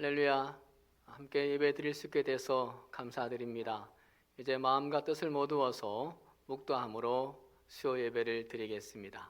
할렐루야. 함께 예배 드릴 수 있게 돼서 감사드립니다. 이제 마음과 뜻을 모두어서 묵도함으로 수요 예배를 드리겠습니다.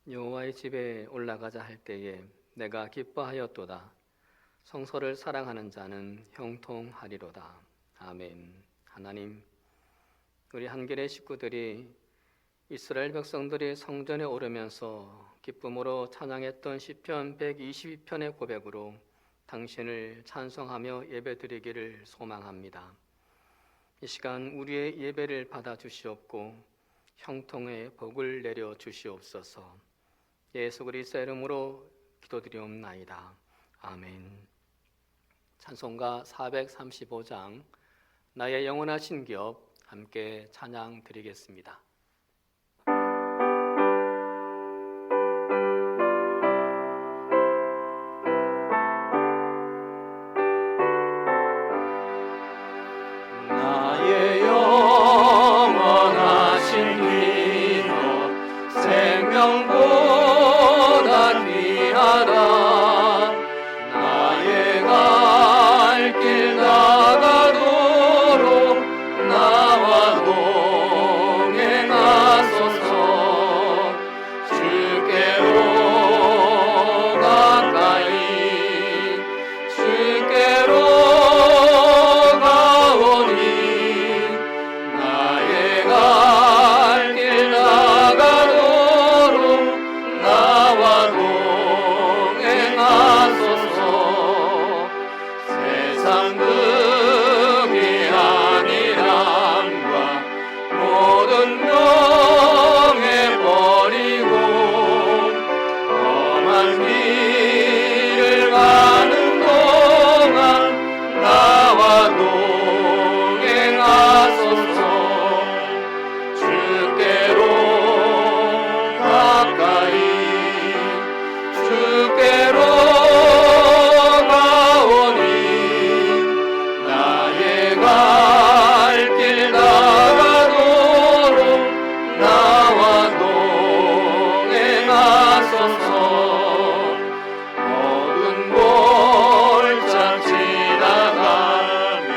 여호와의 집에 올라가자 할 때에 내가 기뻐하였도다. 성소를 사랑하는 자는 형통하리로다. 아멘. 하나님, 우리 한길의 식구들이 이스라엘 백성들이 성전에 오르면서 기쁨으로 찬양했던 시편 122편의 고백으로 당신을 찬송하며 예배드리기를 소망합니다. 이 시간 우리의 예배를 받아 주시옵고 형통의 복을 내려 주시옵소서. 예수 그리스도의 이름으로 기도드리옵나이다. 아멘. 찬송가 435장 나의 영원하신 기업 함께 찬양 드리겠습니다. 나의 영원하신 기업 생명보다 귀하다. 나의 갈 길 나가도록 나와 동행하소서. 주께로 가까이 주께로 가오니 나의 갈 길 나가도록 나와 동행하소서. 세상 득이 아니함과 모든 명예 버리고 험한 길을 가는 동안 나와 동행하소서. 주께로 가까이 주께로 가오니 나의 갈 길 나가도록 나와 동행하소서. 모든 골짜 지나가며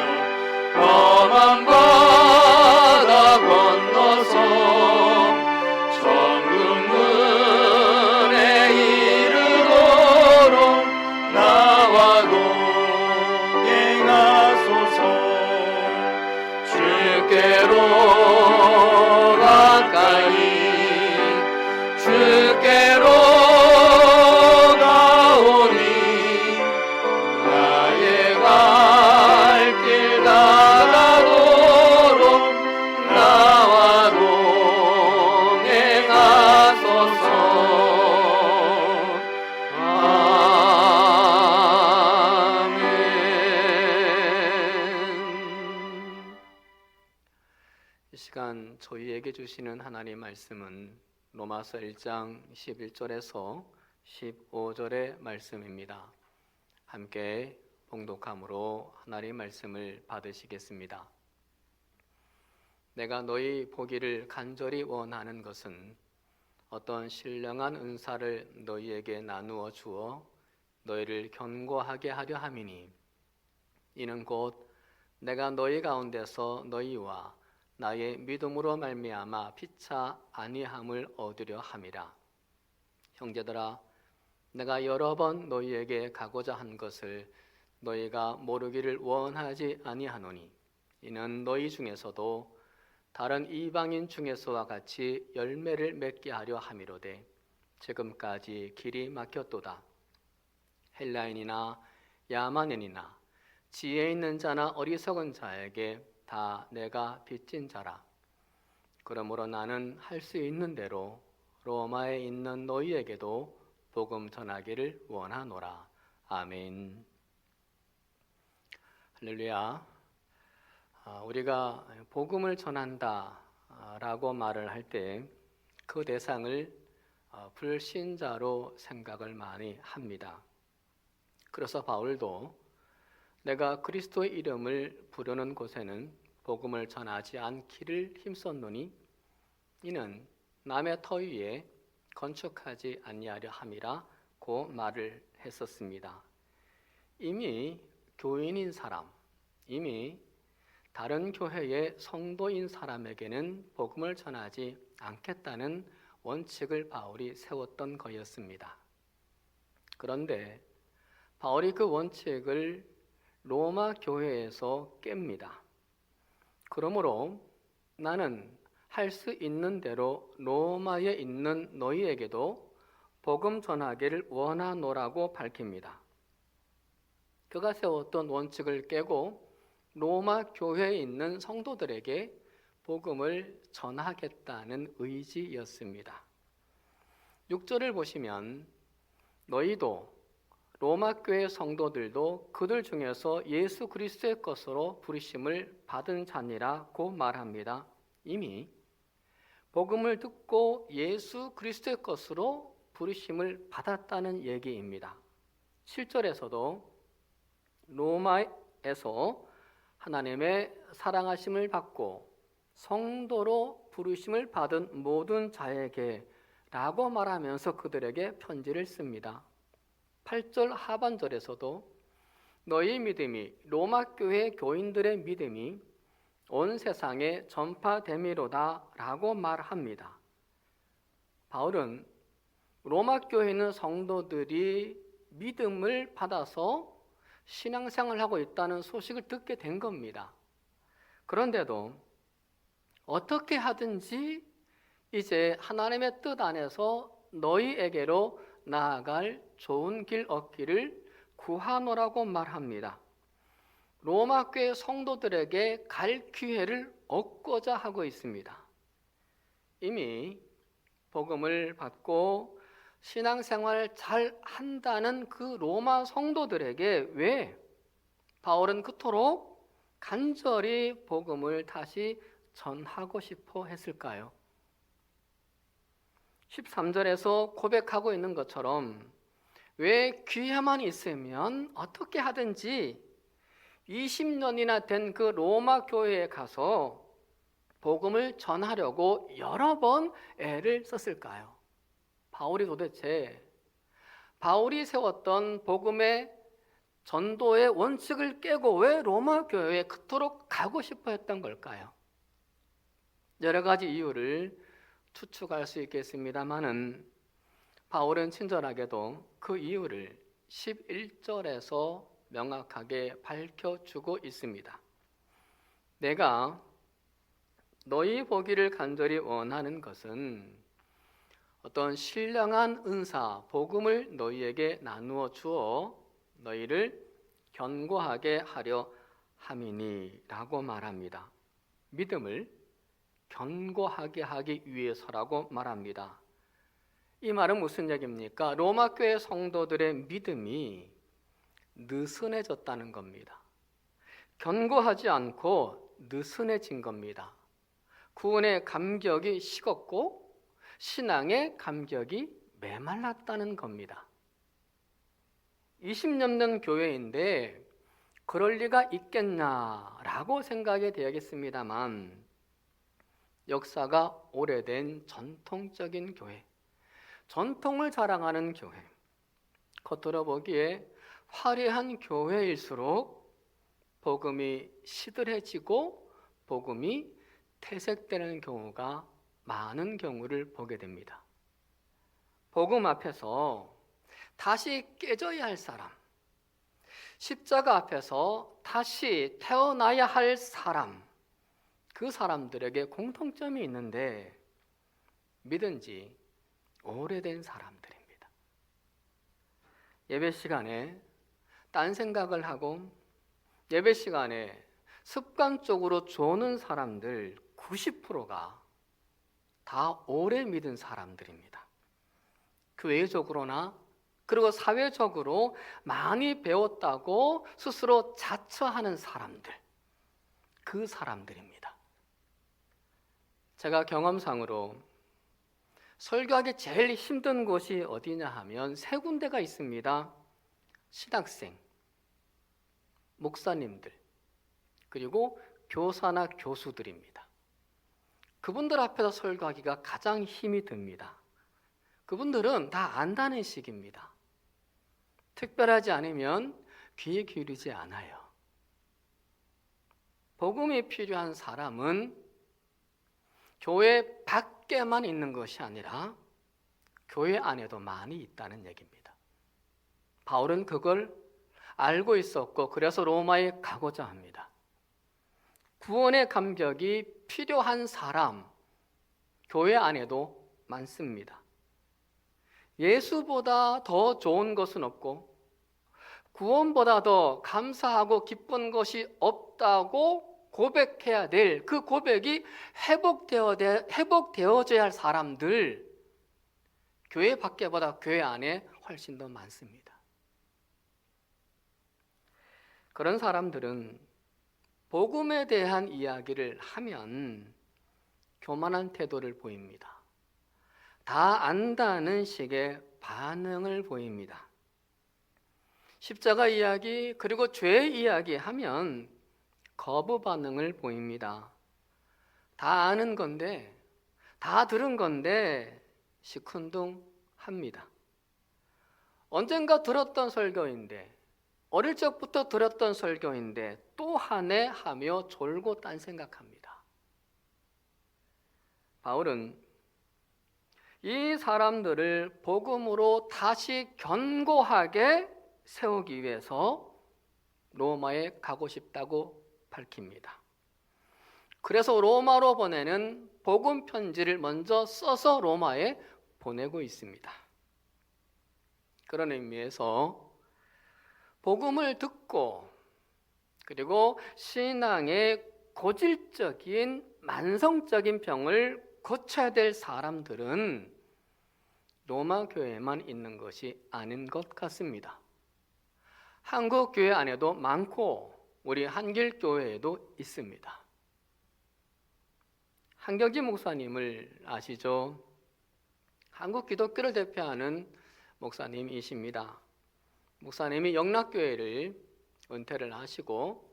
험한 바다 건너서 천국문에 이르도록 나와 동행하소서. 주께로 가까이 주께로 가오니 나의 갈 길 나가도록 나와 동행하소서. 아멘. 이 시간 저희에게 주시는 하나님 말씀은 로마서 1장 11절에서 15절의 말씀입니다. 함께 봉독함으로 하나님 말씀을 받으시겠습니다. 내가 너희 보기를 간절히 원하는 것은 어떤 신령한 은사를 너희에게 나누어 주어 너희를 견고하게 하려 함이니 이는 곧 내가 너희 가운데서 너희와 나의 믿음으로 말미암아 피차 아니함을 얻으려 함이라. 형제들아, 내가 여러 번 너희에게 가고자 한 것을 너희가 모르기를 원하지 아니하노니 이는 너희 중에서도 다른 이방인 중에서와 같이 열매를 맺게 하려 함이로되 지금까지 길이 막혔도다. 헬라인이나 야만인이나 지혜 있는 자나 어리석은 자에게 다 내가 빚진 자라. 그러므로 나는 할 수 있는 대로 로마에 있는 너희에게도 복음 전하기를 원하노라. 아멘. 할렐루야. 우리가 복음을 전한다 라고 말을 할 때 그 대상을 불신자로 생각을 많이 합니다. 그래서 바울도 내가 그리스도의 이름을 부르는 곳에는 복음을 전하지 않기를 힘썼노니 이는 남의 터 위에 건축하지 아니하려 함이라고 말을 했었습니다. 이미 교인인 사람, 이미 다른 교회의 성도인 사람에게는 복음을 전하지 않겠다는 원칙을 바울이 세웠던 거였습니다. 그런데 바울이 그 원칙을 로마 교회에서 깹니다. 그러므로 나는 할 수 있는 대로 로마에 있는 너희에게도 복음 전하기를 원하노라고 밝힙니다. 그가 세웠던 원칙을 깨고 로마 교회에 있는 성도들에게 복음을 전하겠다는 의지였습니다. 6절을 보시면 너희도 로마 교회 성도들도 그들 중에서 예수 그리스도의 것으로 부르심을 받은 자니라고 말합니다. 이미 복음을 듣고 예수 그리스도의 것으로 부르심을 받았다는 얘기입니다. 7절에서도 로마에서 하나님의 사랑하심을 받고 성도로 부르심을 받은 모든 자에게 라고 말하면서 그들에게 편지를 씁니다. 8절 하반절에서도 너희 믿음이 로마 교회 교인들의 믿음이 온 세상에 전파됨이로다 라고 말합니다. 바울은 로마 교회에 있는 성도들이 믿음을 받아서 신앙생활을 하고 있다는 소식을 듣게 된 겁니다. 그런데도 어떻게 하든지 이제 하나님의 뜻 안에서 너희에게로 나아갈 좋은 길 얻기를 구하노라고 말합니다. 로마 교회 성도들에게 갈 기회를 얻고자 하고 있습니다. 이미 복음을 받고 신앙생활을 잘 한다는 그 로마 성도들에게 왜 바울은 그토록 간절히 복음을 다시 전하고 싶어 했을까요? 13절에서 고백하고 있는 것처럼 왜 기회만 있으면 어떻게 하든지 20년이나 된 그 로마 교회에 가서 복음을 전하려고 여러 번 애를 썼을까요? 바울이 도대체 바울이 세웠던 복음의 전도의 원칙을 깨고 왜 로마 교회에 그토록 가고 싶어 했던 걸까요? 여러 가지 이유를 추측할 수 있겠습니다만은 바울은 친절하게도 그 이유를 11절에서 명확하게 밝혀주고 있습니다. 내가 너희 보기를 간절히 원하는 것은 어떤 신령한 은사, 복음을 너희에게 나누어 주어 너희를 견고하게 하려 함이니 라고 말합니다. 믿음을 견고하게 하기 위해서라고 말합니다. 이 말은 무슨 얘기입니까? 로마 교회 성도들의 믿음이 느슨해졌다는 겁니다. 견고하지 않고 느슨해진 겁니다. 구원의 감격이 식었고 신앙의 감격이 메말랐다는 겁니다. 20년 된 교회인데 그럴 리가 있겠냐라고 생각이 되겠습니다만 역사가 오래된 전통적인 교회, 전통을 자랑하는 교회, 겉으로 보기에 화려한 교회일수록 복음이 시들해지고 복음이 퇴색되는 경우가 많은 경우를 보게 됩니다. 복음 앞에서 다시 깨져야 할 사람, 십자가 앞에서 다시 태어나야 할 사람, 그 사람들에게 공통점이 있는데 믿은 지 오래된 사람들입니다. 예배 시간에 딴 생각을 하고 예배 시간에 습관적으로 조는 사람들 90%가 다 오래 믿은 사람들입니다. 교회적으로나 그리고 사회적으로 많이 배웠다고 스스로 자처하는 사람들, 그 사람들입니다. 제가 경험상으로 설교하기 제일 힘든 곳이 어디냐 하면 세 군데가 있습니다. 신학생, 목사님들, 그리고 교사나 교수들입니다. 그분들 앞에서 설교하기가 가장 힘이 듭니다. 그분들은 다 안다는 식입니다. 특별하지 않으면 귀에 기울이지 않아요. 복음이 필요한 사람은 교회 밖에만 있는 것이 아니라 교회 안에도 많이 있다는 얘기입니다. 바울은 그걸 알고 있었고 그래서 로마에 가고자 합니다. 구원의 감격이 필요한 사람, 교회 안에도 많습니다. 예수보다 더 좋은 것은 없고 구원보다 더 감사하고 기쁜 것이 없다고 고백해야 될 그 고백이 회복되어져야 할 사람들, 교회 밖에보다 교회 안에 훨씬 더 많습니다. 그런 사람들은 복음에 대한 이야기를 하면 교만한 태도를 보입니다. 다 안다는 식의 반응을 보입니다. 십자가 이야기 그리고 죄 이야기 하면 거부 반응을 보입니다. 다 아는 건데, 다 들은 건데 시큰둥합니다. 언젠가 들었던 설교인데, 어릴 적부터 들었던 설교인데 또 한 해 하며 졸고 딴 생각합니다. 바울은 이 사람들을 복음으로 다시 견고하게 세우기 위해서 로마에 가고 싶다고 밝힙니다. 그래서 로마로 보내는 복음 편지를 먼저 써서 로마에 보내고 있습니다. 그런 의미에서 복음을 듣고 그리고 신앙의 고질적인 만성적인 병을 고쳐야 될 사람들은 로마 교회에만 있는 것이 아닌 것 같습니다. 한국 교회 안에도 많고 우리 한길 교회에도 있습니다. 한경지 목사님을 아시죠? 한국 기독교를 대표하는 목사님이십니다. 목사님이 영락교회를 은퇴를 하시고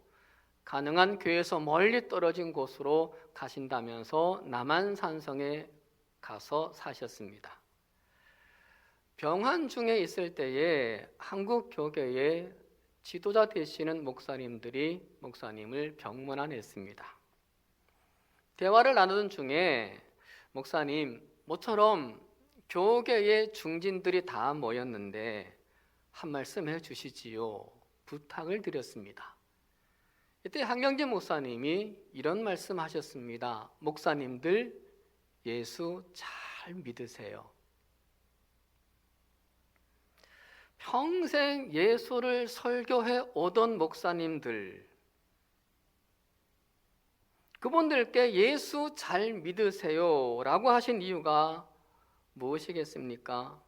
가능한 교회에서 멀리 떨어진 곳으로 가신다면서 남한산성에 가서 사셨습니다. 병환 중에 있을 때에 한국 교계의 지도자 되시는 목사님들이 목사님을 병문안했습니다. 대화를 나누던 중에 목사님, 모처럼 교계의 중진들이 다 모였는데 한 말씀 해주시지요. 부탁을 드렸습니다. 이때 한경진 목사님이 이런 말씀하셨습니다. 목사님들 예수 잘 믿으세요. 평생 예수를 설교해 오던 목사님들, 그분들께 예수 잘 믿으세요 라고 하신 이유가 무엇이겠습니까?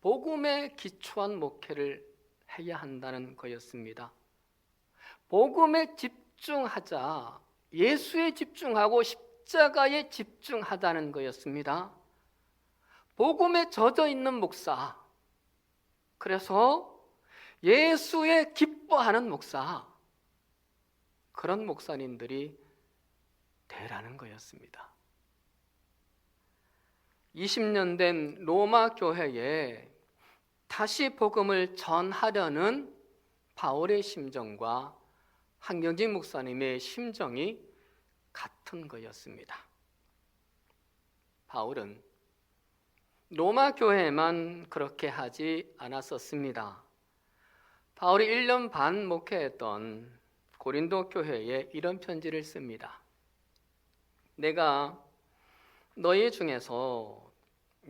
복음에 기초한 목회를 해야 한다는 거였습니다. 복음에 집중하자, 예수에 집중하고 십자가에 집중하자는 거였습니다. 복음에 젖어 있는 목사, 그래서 예수에 기뻐하는 목사, 그런 목사님들이 되라는 거였습니다. 20년 된 로마 교회에 다시 복음을 전하려는 바울의 심정과 한경진 목사님의 심정이 같은 거였습니다. 바울은 로마 교회에만 그렇게 하지 않았었습니다. 바울이 1년 반 목회했던 고린도 교회에 이런 편지를 씁니다. 내가 너희 중에서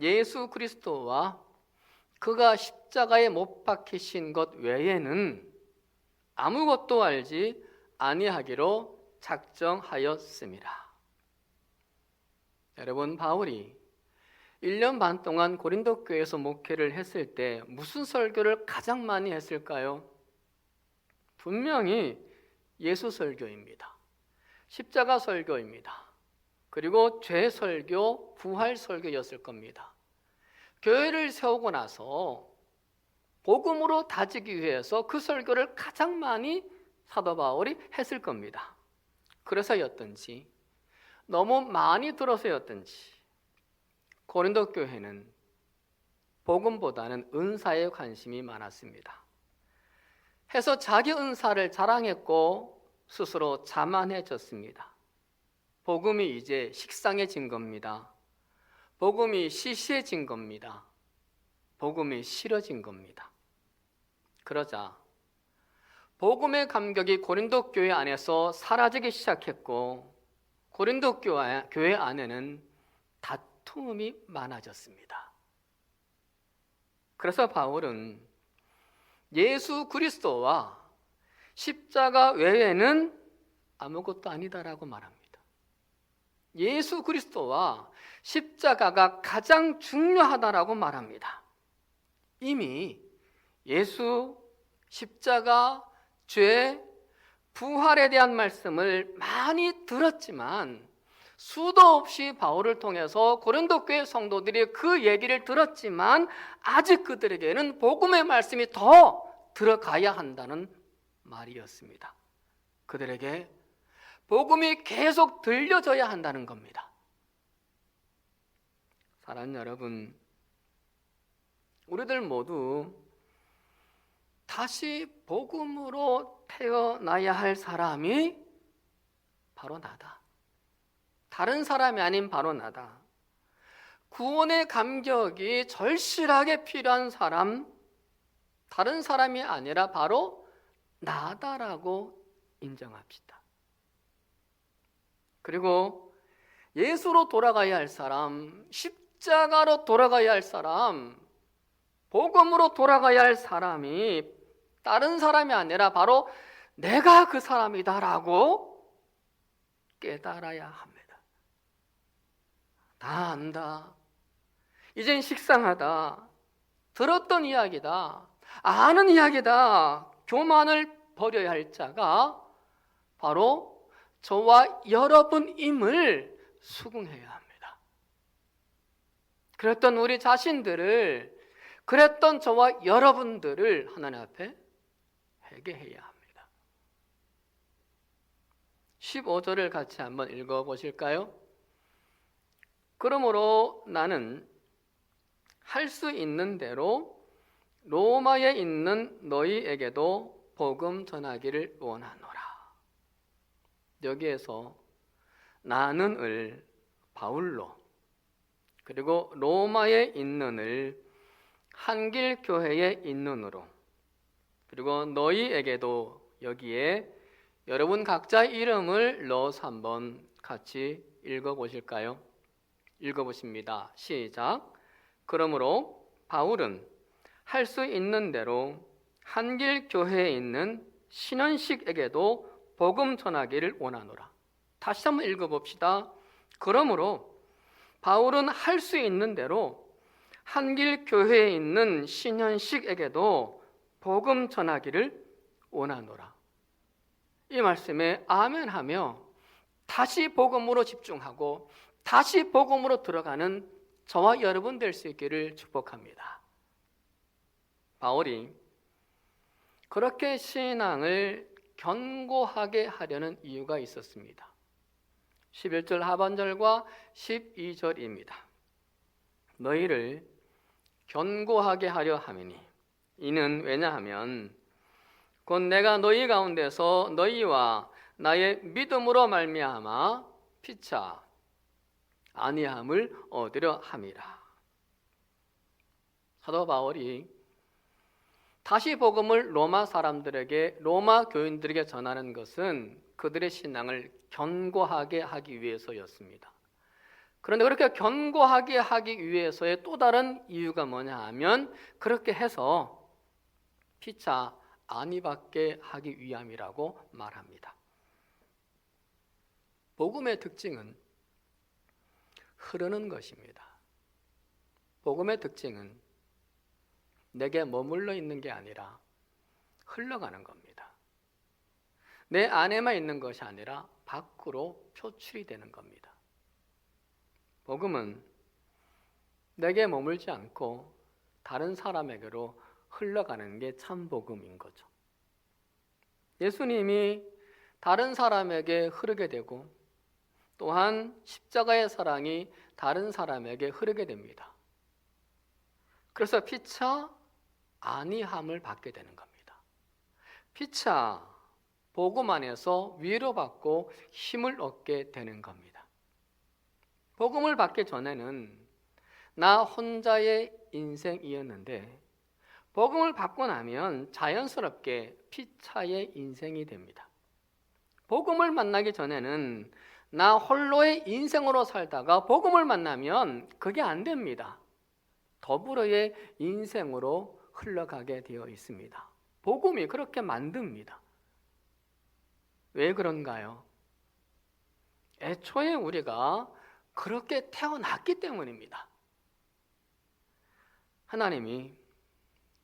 예수 그리스도와 그가 십자가에 못 박히신 것 외에는 아무것도 알지 아니하기로 작정하였습니다. 여러분, 바울이 1년 반 동안 고린도 교회에서 목회를 했을 때 무슨 설교를 가장 많이 했을까요? 분명히 예수 설교입니다. 십자가 설교입니다. 그리고 죄 설교, 부활 설교였을 겁니다. 교회를 세우고 나서 복음으로 다지기 위해서 그 설교를 가장 많이 사도 바울이 했을 겁니다. 그래서였든지 너무 많이 들어서였든지 고린도 교회는 복음보다는 은사에 관심이 많았습니다. 해서 자기 은사를 자랑했고 스스로 자만해졌습니다. 복음이 이제 식상해진 겁니다. 복음이 시시해진 겁니다. 복음이 싫어진 겁니다. 그러자 복음의 감격이 고린도 교회 안에서 사라지기 시작했고 고린도 교회 안에는 다툼이 많아졌습니다. 그래서 바울은 예수 그리스도와 십자가 외에는 아무것도 아니다라고 말합니다. 예수 그리스도와 십자가가 가장 중요하다라고 말합니다. 이미 예수, 십자가, 죄, 부활에 대한 말씀을 많이 들었지만 수도 없이 바울을 통해서 고린도 교회 성도들이 그 얘기를 들었지만 아직 그들에게는 복음의 말씀이 더 들어가야 한다는 말이었습니다. 그들에게 복음이 계속 들려져야 한다는 겁니다. 사랑하는 여러분, 우리들 모두 다시 복음으로 태어나야 할 사람이 바로 나다. 다른 사람이 아닌 바로 나다. 구원의 감격이 절실하게 필요한 사람, 다른 사람이 아니라 바로 나다라고 인정합시다. 그리고 예수로 돌아가야 할 사람, 십자가로 돌아가야 할 사람, 복음으로 돌아가야 할 사람이 다른 사람이 아니라 바로 내가 그 사람이다라고 깨달아야 합니다. 다 안다. 이젠 식상하다. 들었던 이야기다. 아는 이야기다. 교만을 버려야 할 자가 바로 저와 여러분임을 수긍해야 합니다. 그랬던 우리 자신들을, 그랬던 저와 여러분들을 하나님 앞에 회개해야 합니다. 15절을 같이 한번 읽어보실까요? 그러므로 나는 할 수 있는 대로 로마에 있는 너희에게도 복음 전하기를 원하노라. 여기에서 나는을 바울로, 그리고 로마에 있는을 한길 교회에 있는으로, 그리고 너희에게도 여기에 여러분 각자의 이름을 넣어서 한번 같이 읽어보실까요? 읽어보십니다. 시작. 그러므로 바울은 할 수 있는 대로 한길 교회에 있는 신원식에게도 복음 전하기를 원하노라. 다시 한번 읽어봅시다. 그러므로 바울은 할 수 있는 대로 한길 교회에 있는 신현식에게도 복음 전하기를 원하노라. 이 말씀에 아멘하며 다시 복음으로 집중하고 다시 복음으로 들어가는 저와 여러분 될 수 있기를 축복합니다. 바울이 그렇게 신앙을 견고하게 하려는 이유가 있었습니다. 11절 하반절과 12절입니다. 너희를 견고하게 하려 함이니 이는 왜냐하면 곧 내가 너희 가운데서 너희와 나의 믿음으로 말미암아 피차 아니함을 얻으려 함이라. 사도 바울이 다시 복음을 로마 사람들에게, 로마 교인들에게 전하는 것은 그들의 신앙을 견고하게 하기 위해서였습니다. 그런데 그렇게 견고하게 하기 위해서의 또 다른 이유가 뭐냐 하면 그렇게 해서 피차 안위받게 하기 위함이라고 말합니다. 복음의 특징은 흐르는 것입니다. 복음의 특징은 내게 머물러 있는 게 아니라 흘러가는 겁니다. 내 안에만 있는 것이 아니라 밖으로 표출이 되는 겁니다. 복음은 내게 머물지 않고 다른 사람에게로 흘러가는 게 참 복음인 거죠. 예수님이 다른 사람에게 흐르게 되고 또한 십자가의 사랑이 다른 사람에게 흐르게 됩니다. 그래서 피차 안위함을 받게 되는 겁니다. 피차 복음 안에서 위로받고 힘을 얻게 되는 겁니다. 복음을 받기 전에는 나 혼자의 인생이었는데 복음을 받고 나면 자연스럽게 피차의 인생이 됩니다. 복음을 만나기 전에는 나 홀로의 인생으로 살다가 복음을 만나면 그게 안 됩니다. 더불어의 인생으로 흘러가게 되어 있습니다. 복음이 그렇게 만듭니다. 왜 그런가요? 애초에 우리가 그렇게 태어났기 때문입니다. 하나님이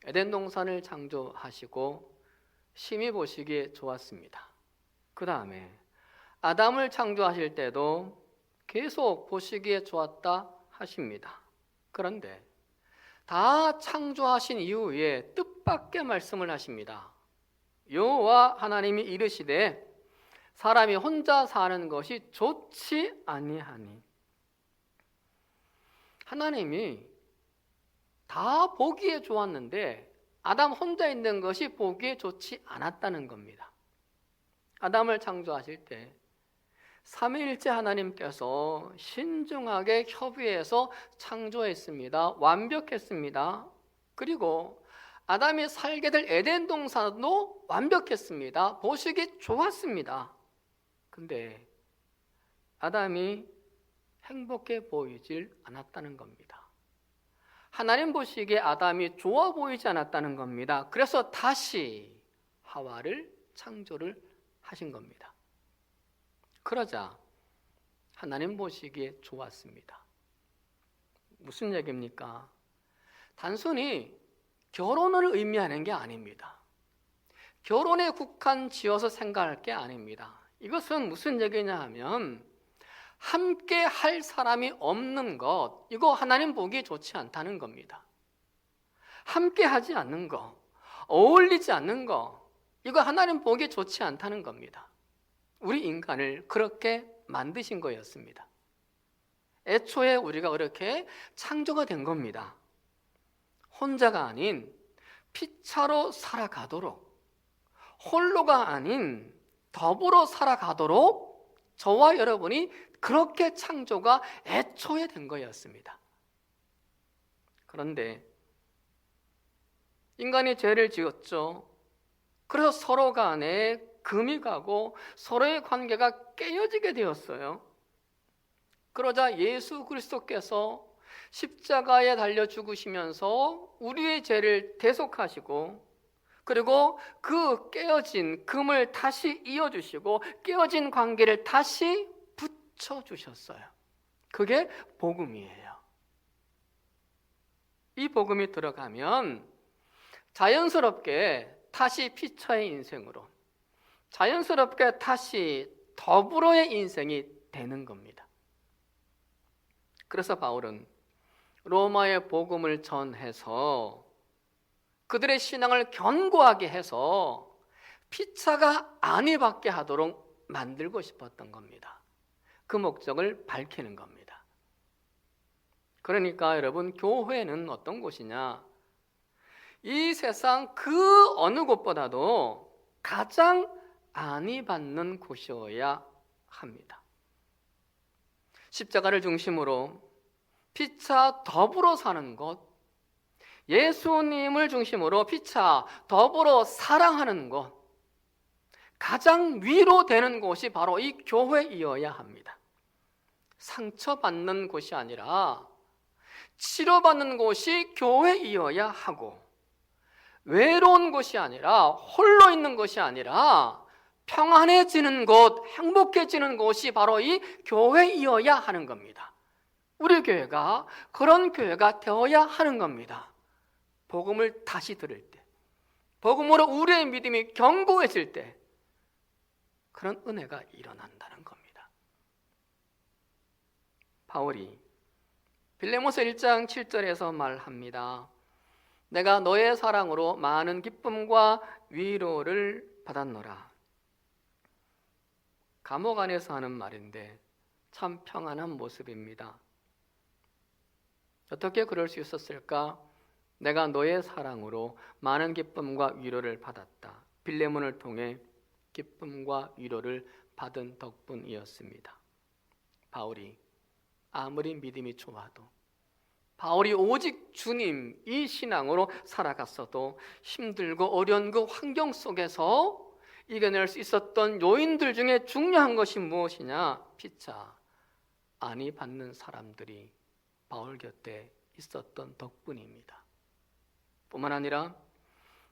에덴 동산을 창조하시고 심히 보시기에 좋았습니다. 그 다음에 아담을 창조하실 때도 계속 보시기에 좋았다 하십니다. 그런데 다 창조하신 이후에 뜻밖의 말씀을 하십니다. 여호와 하나님이 이르시되 사람이 혼자 사는 것이 좋지 아니하니. 하나님이 다 보기에 좋았는데 아담 혼자 있는 것이 보기에 좋지 않았다는 겁니다. 아담을 창조하실 때 삼위일체 하나님께서 신중하게 협의해서 창조했습니다. 완벽했습니다. 그리고 아담이 살게 될 에덴 동산도 완벽했습니다. 보시기 좋았습니다. 근데 아담이 행복해 보이질 않았다는 겁니다. 하나님 보시기에 아담이 좋아 보이지 않았다는 겁니다. 그래서 다시 하와를 창조를 하신 겁니다. 그러자 하나님 보시기에 좋았습니다. 무슨 얘기입니까? 단순히 결혼을 의미하는 게 아닙니다. 결혼에 국한 지어서 생각할 게 아닙니다. 이것은 무슨 얘기냐 하면 함께 할 사람이 없는 것, 이거 하나님 보기 좋지 않다는 겁니다. 함께 하지 않는 거, 어울리지 않는 거, 이거 하나님 보기 좋지 않다는 겁니다. 우리 인간을 그렇게 만드신 거였습니다. 애초에 우리가 그렇게 창조가 된 겁니다. 혼자가 아닌 피차로 살아가도록, 홀로가 아닌 더불어 살아가도록 저와 여러분이 그렇게 창조가 애초에 된 거였습니다. 그런데 인간이 죄를 지었죠. 그래서 서로 간에 금이 가고 서로의 관계가 깨어지게 되었어요. 그러자 예수 그리스도께서 십자가에 달려 죽으시면서 우리의 죄를 대속하시고 그리고 그 깨어진 금을 다시 이어주시고 깨어진 관계를 다시 붙여주셨어요. 그게 복음이에요. 이 복음이 들어가면 자연스럽게 다시 피차의 인생으로, 자연스럽게 다시 더불어의 인생이 되는 겁니다. 그래서 바울은 로마의 복음을 전해서 그들의 신앙을 견고하게 해서 피차가 안위받게 하도록 만들고 싶었던 겁니다. 그 목적을 밝히는 겁니다. 그러니까 여러분, 교회는 어떤 곳이냐? 이 세상 그 어느 곳보다도 가장 안위받는 곳이어야 합니다. 십자가를 중심으로 피차 더불어 사는 것, 예수님을 중심으로 피차 더불어 사랑하는 것, 가장 위로되는 곳이 바로 이 교회이어야 합니다. 상처받는 곳이 아니라 치료받는 곳이 교회이어야 하고, 외로운 곳이 아니라 홀로 있는 것이 아니라 평안해지는 곳, 행복해지는 곳이 바로 이 교회이어야 하는 겁니다. 우리 교회가 그런 교회가 되어야 하는 겁니다. 복음을 다시 들을 때, 복음으로 우리의 믿음이 견고해질 때 그런 은혜가 일어난다는 겁니다. 바울이 빌레몬서 1장 7절에서 말합니다. 내가 너의 사랑으로 많은 기쁨과 위로를 받았노라. 감옥 안에서 하는 말인데 참 평안한 모습입니다. 어떻게 그럴 수 있었을까? 내가 너의 사랑으로 많은 기쁨과 위로를 받았다. 빌레몬을 통해 기쁨과 위로를 받은 덕분이었습니다. 바울이 아무리 믿음이 좋아도, 바울이 오직 주님 이 신앙으로 살아갔어도 힘들고 어려운 그 환경 속에서 이겨낼 수 있었던 요인들 중에 중요한 것이 무엇이냐? 피차 안위 받는 사람들이 바울 곁에 있었던 덕분입니다. 뿐만 아니라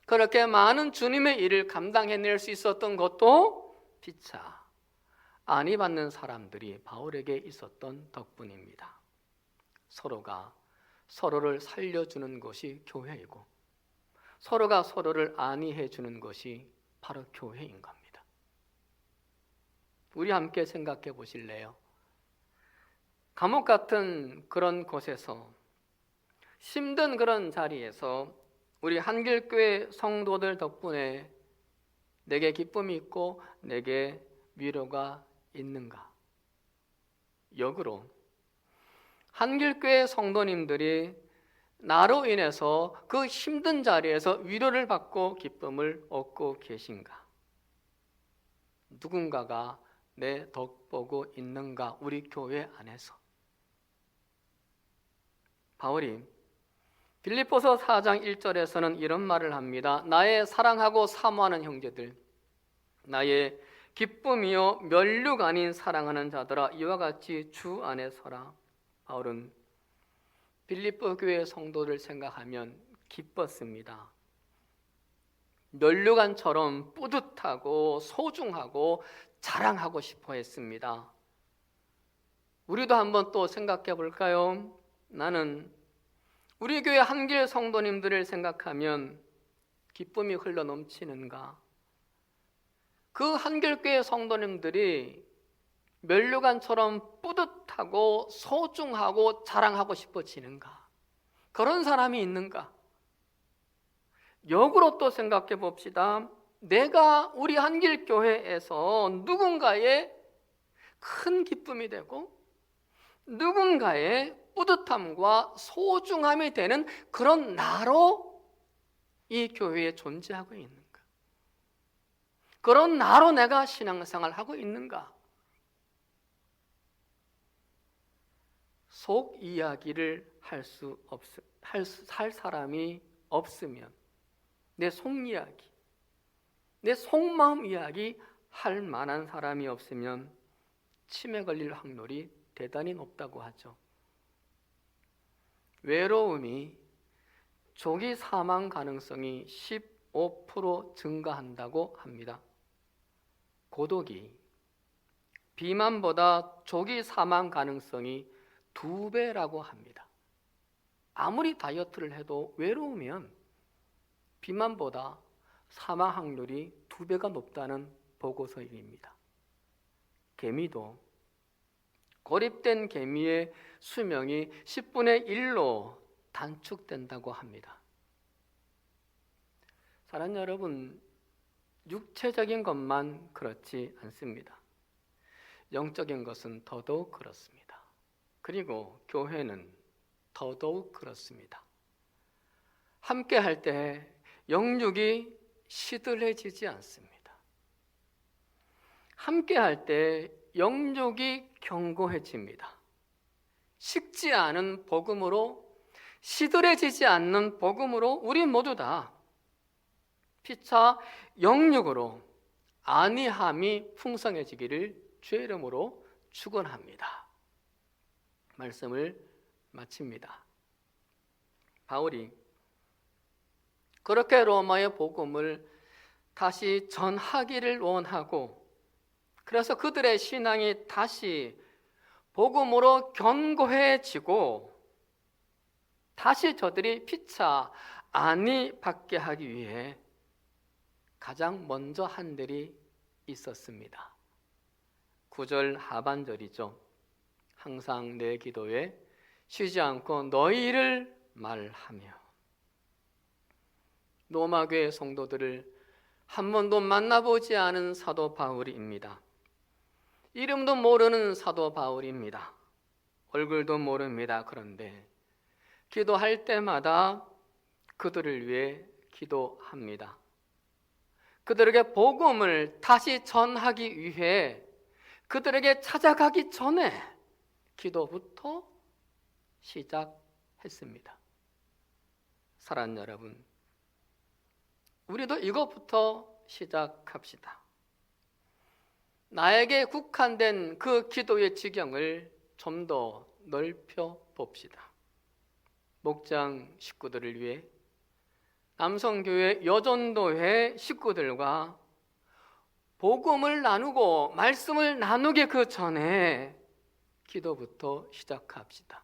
그렇게 많은 주님의 일을 감당해낼 수 있었던 것도 피차 안위 받는 사람들이 바울에게 있었던 덕분입니다. 서로가 서로를 살려주는 것이 교회이고, 서로가 서로를 안위해 주는 것이 바로 교회인 겁니다. 우리 함께 생각해 보실래요? 감옥 같은 그런 곳에서, 힘든 그런 자리에서 우리 한길교회 성도들 덕분에 내게 기쁨이 있고 내게 위로가 있는가? 역으로 한길교회 성도님들이 나로 인해서 그 힘든 자리에서 위로를 받고 기쁨을 얻고 계신가? 누군가가 내 덕보고 있는가? 우리 교회 안에서. 바울이 빌립보서 4장 1절에서는 이런 말을 합니다. 나의 사랑하고 사모하는 형제들, 나의 기쁨이요 면류가 아닌 사랑하는 자들아, 이와 같이 주 안에 서라. 바울은 빌립보 교회 성도를 생각하면 기뻤습니다. 면류관처럼 뿌듯하고 소중하고 자랑하고 싶어 했습니다. 우리도 한번 또 생각해 볼까요? 나는 우리 교회 한길 성도님들을 생각하면 기쁨이 흘러 넘치는가? 그 한길교회 성도님들이 면류관처럼 뿌듯하고 소중하고 자랑하고 싶어지는가? 그런 사람이 있는가? 역으로 또 생각해 봅시다. 내가 우리 한길교회에서 누군가의 큰 기쁨이 되고 누군가의 뿌듯함과 소중함이 되는 그런 나로 이 교회에 존재하고 있는가? 그런 나로 내가 신앙생활을 하고 있는가? 속 이야기를 할 사람이 없으면, 내 속 이야기, 내 속마음 이야기 할 만한 사람이 없으면 치매 걸릴 확률이 대단히 높다고 하죠. 외로움이 조기 사망 가능성이 15% 증가한다고 합니다. 고독이 비만보다 조기 사망 가능성이 2배라고 합니다. 아무리 다이어트를 해도 외로우면 비만보다 사망 확률이 2배가 높다는 보고서입니다. 개미도 고립된 개미의 수명이 10분의 1로 단축된다고 합니다. 사랑하는 여러분, 육체적인 것만 그렇지 않습니다. 영적인 것은 더더욱 그렇습니다. 그리고 교회는 더더욱 그렇습니다. 함께 할 때 영육이 시들해지지 않습니다. 함께 할 때 영육이 견고해집니다. 식지 않은 복음으로 시들해지지 않는 복음으로 우리 모두 다 피차 영육으로 안위함이 풍성해지기를 주의 이름으로 축원합니다. 말씀을 마칩니다. 바울이 그렇게 로마의 복음을 다시 전하기를 원하고, 그래서 그들의 신앙이 다시 복음으로 견고해지고 다시 저들이 피차 안위 받게 하기 위해 가장 먼저 한 일이 있었습니다. 9절 하반절이죠. 항상 내 기도에 쉬지 않고 너희를 말하며. 로마교회 성도들을 한 번도 만나보지 않은 사도 바울입니다. 이름도 모르는 사도 바울입니다. 얼굴도 모릅니다. 그런데 기도할 때마다 그들을 위해 기도합니다. 그들에게 복음을 다시 전하기 위해 그들에게 찾아가기 전에 기도부터 시작했습니다. 사랑하는 여러분, 우리도 이것부터 시작합시다. 나에게 국한된 그 기도의 지경을 좀 더 넓혀 봅시다. 목장 식구들을 위해, 남성교회 여전도회 식구들과 복음을 나누고 말씀을 나누기 그 전에 기도부터 시작합시다.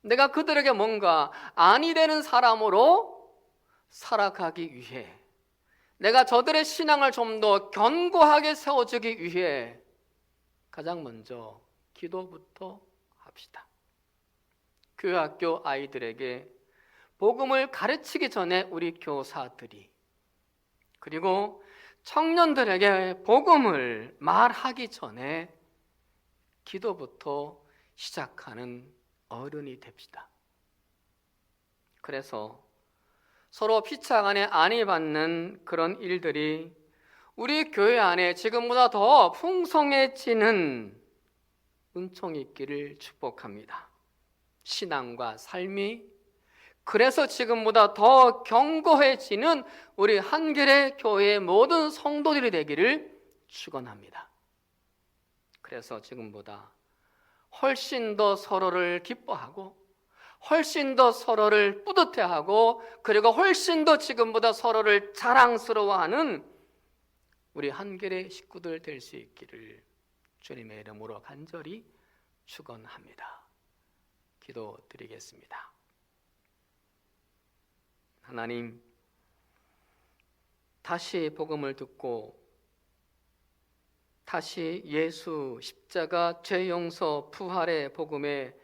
내가 그들에게 뭔가 안이 되는 사람으로 살아가기 위해, 내가 저들의 신앙을 좀 더 견고하게 세워주기 위해 가장 먼저 기도부터 합시다. 교회 학교 아이들에게 복음을 가르치기 전에 우리 교사들이, 그리고 청년들에게 복음을 말하기 전에 기도부터 시작하는 어른이 됩시다. 그래서 서로 피차 간에 안위 받는 그런 일들이 우리 교회 안에 지금보다 더 풍성해지는 은총이 있기를 축복합니다. 신앙과 삶이 그래서 지금보다 더 견고해지는 우리 한길의 교회의 모든 성도들이 되기를 축원합니다. 그래서 지금보다 훨씬 더 서로를 기뻐하고, 훨씬 더 서로를 뿌듯해하고, 그리고 훨씬 더 지금보다 서로를 자랑스러워하는 우리 한길의 식구들 될 수 있기를 주님의 이름으로 간절히 축원합니다. 기도드리겠습니다. 하나님, 다시 복음을 듣고 다시 예수 십자가 죄 용서 부활의 복음에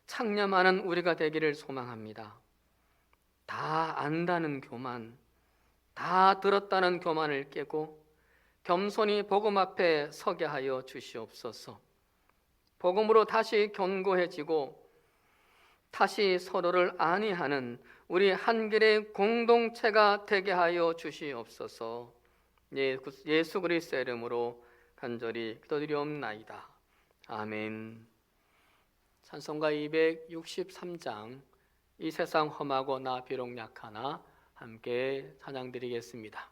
창념하는 우리가 되기를 소망합니다. 다 안다는 교만, 다 들었다는 교만을 깨고 겸손히 복음 앞에 서게 하여 주시옵소서. 복음으로 다시 견고해지고 다시 서로를 안위하는 우리 한길의 공동체가 되게 하여 주시옵소서. 예수 그리스도의 이름으로 간절히 기도드리옵나이다. 아멘. 찬송가 263장 이 세상 험하고 나 비록 약하나 함께 찬양드리겠습니다.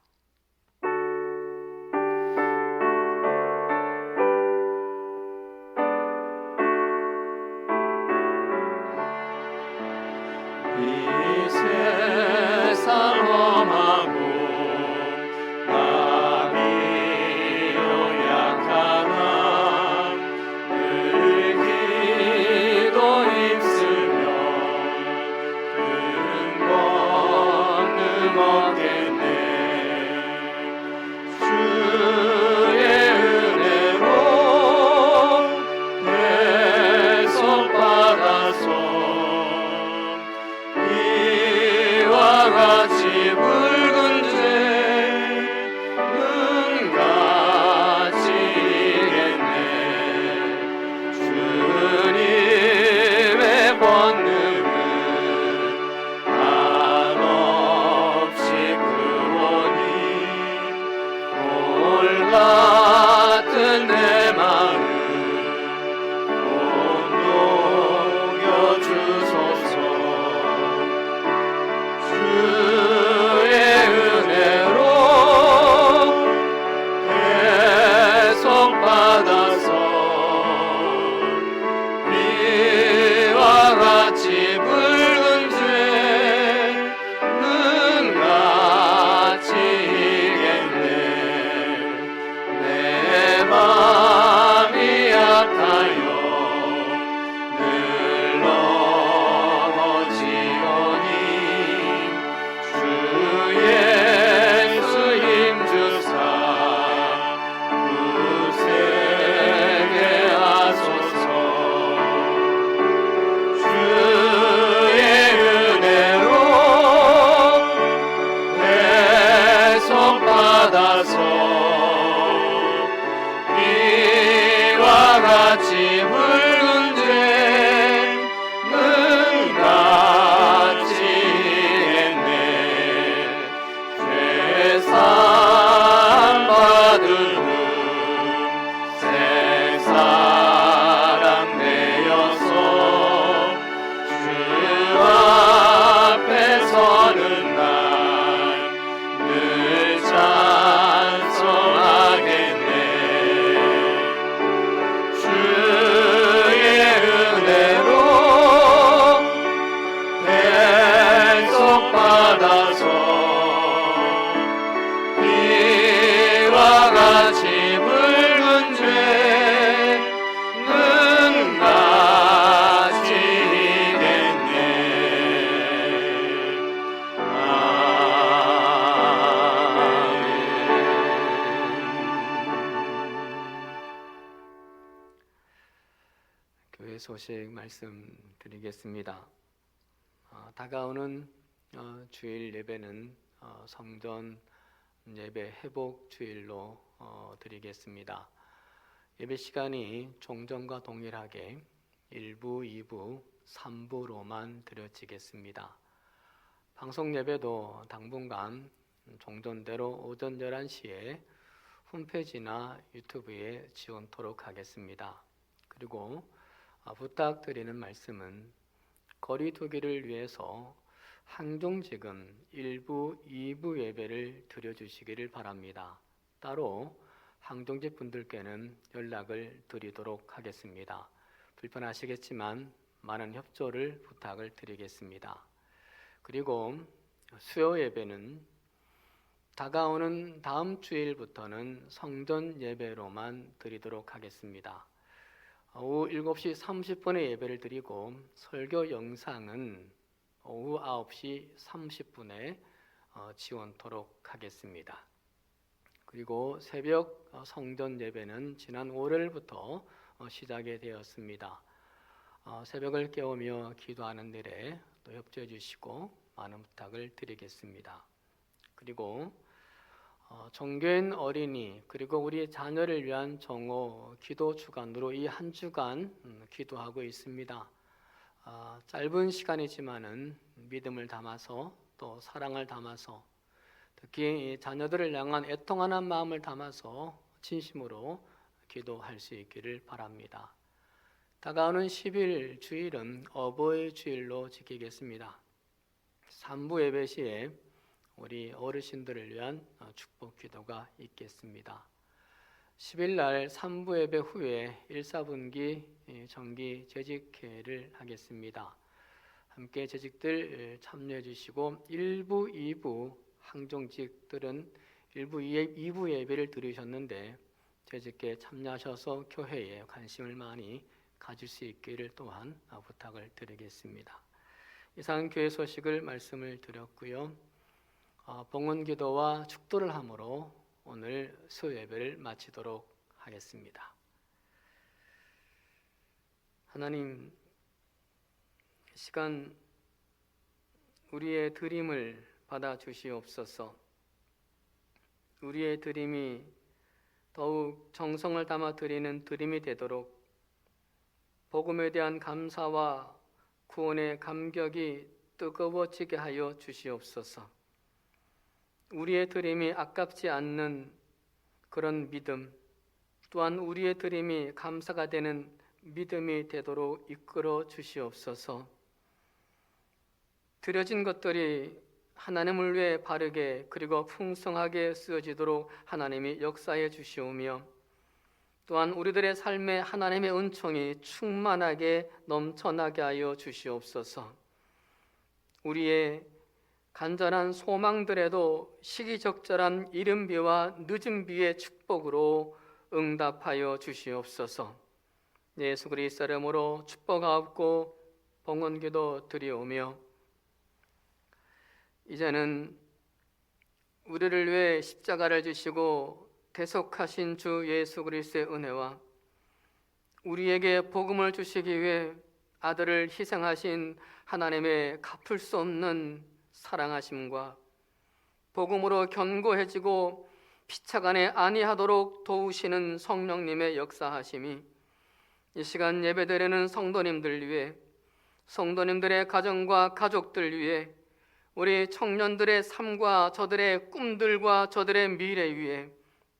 이 세상 험하고 나 비록 약하나 늘 기도 힘쓰며 큰 권능 얻겠네. 같이 붉은 죄는 같이 이겠네. 내 맘이 약하여 늘 넘어지오니 주 예수 힘주사 굳세게 하소서. 주의 은혜로 배속받아서 이와 같이 붉은 죄는 같이 했네. 죄사함 받으는 새 사람 되어서 주 앞에 서는 날 늘 찬송하겠네. 주의 은혜로 배속받아서 이와 같이 붉은 죄는 같이 이겠네. 교회 소식 말씀드리겠습니다. 다가오는 주일 예배는 성전 예배 회복 주일로 드리겠습니다. 예배 시간이 종전과 동일하게 1부, 2부, 3부로만 드려지겠습니다. 방송 예배도 당분간 종전대로 오전 11시에 홈페이지나 유튜브에 지원토록 하겠습니다. 그리고 부탁드리는 말씀은 거리두기를 위해서 항종지금 1부, 2부 예배를 드려주시기를 바랍니다. 따로 항종직 분들께는 연락을 드리도록 하겠습니다. 불편하시겠지만 많은 협조를 부탁을 드리겠습니다. 그리고 수요 예배는 다가오는 다음 주일부터는 성전 예배로만 드리도록 하겠습니다. 오후 7시 30분에 예배를 드리고 설교 영상은 오후 9시 30분에 지원토록 하겠습니다. 그리고 새벽 성전 예배는 지난 월요일부터 시작이 되었습니다. 새벽을 깨우며 기도하는 일에 또 협조해 주시고 많은 부탁을 드리겠습니다. 그리고 종교인 어린이 그리고 우리 자녀를 위한 정오 기도 주간으로 이 한 주간 기도하고 있습니다. 짧은 시간이지만은 믿음을 담아서 또 사랑을 담아서 특히 자녀들을 향한 애통하는 마음을 담아서 진심으로 기도할 수 있기를 바랍니다. 다가오는 10일 주일은 어버이 주일로 지키겠습니다. 3부 예배 시에 우리 어르신들을 위한 축복 기도가 있겠습니다. 10일 날 3부 예배 후에 1, 4분기 정기 재직회를 하겠습니다. 함께 재직들 참여해 주시고 1부, 2부 항종직들은 1부, 2부 예배를 들으셨는데 재직회 참여하셔서 교회에 관심을 많이 가질 수 있기를 또한 부탁을 드리겠습니다. 이상 교회 소식을 말씀을 드렸고요. 봉헌 기도와 축도를 함으로 오늘 수요 예배를 마치도록 하겠습니다. 하나님, 시간 우리의 드림을 받아 주시옵소서. 우리의 드림이 더욱 정성을 담아 드리는 드림이 되도록 복음에 대한 감사와 구원의 감격이 뜨거워지게 하여 주시옵소서. 우리의 드림이 아깝지 않는 그런 믿음, 또한 우리의 드림이 감사가 되는 믿음이 되도록 이끌어 주시옵소서. 드려진 것들이 하나님을 위해 바르게 그리고 풍성하게 쓰여지도록 하나님이 역사해 주시오며 또한 우리들의 삶에 하나님의 은총이 충만하게 넘쳐나게 하여 주시옵소서. 우리의 간절한 소망들에도 시기적절한 이른 비와 늦은 비의 축복으로 응답하여 주시옵소서. 예수 그리스도 이름으로 축복하옵고 봉헌기도 드리오며, 이제는 우리를 위해 십자가를 지시고 대속하신 주 예수 그리스도의 은혜와 우리에게 복음을 주시기 위해 아들을 희생하신 하나님의 갚을 수 없는 사랑하심과 복음으로 견고해지고 피차간에 아니하도록 도우시는 성령님의 역사하심이 이 시간 예배드리는 성도님들 위해, 성도님들의 가정과 가족들 위해, 우리 청년들의 삶과 저들의 꿈들과 저들의 미래 위에,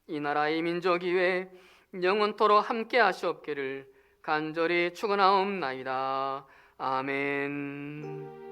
이 나라의 민족 위에 영원토록 함께 하시옵기를 간절히 축원하옵나이다. 아멘.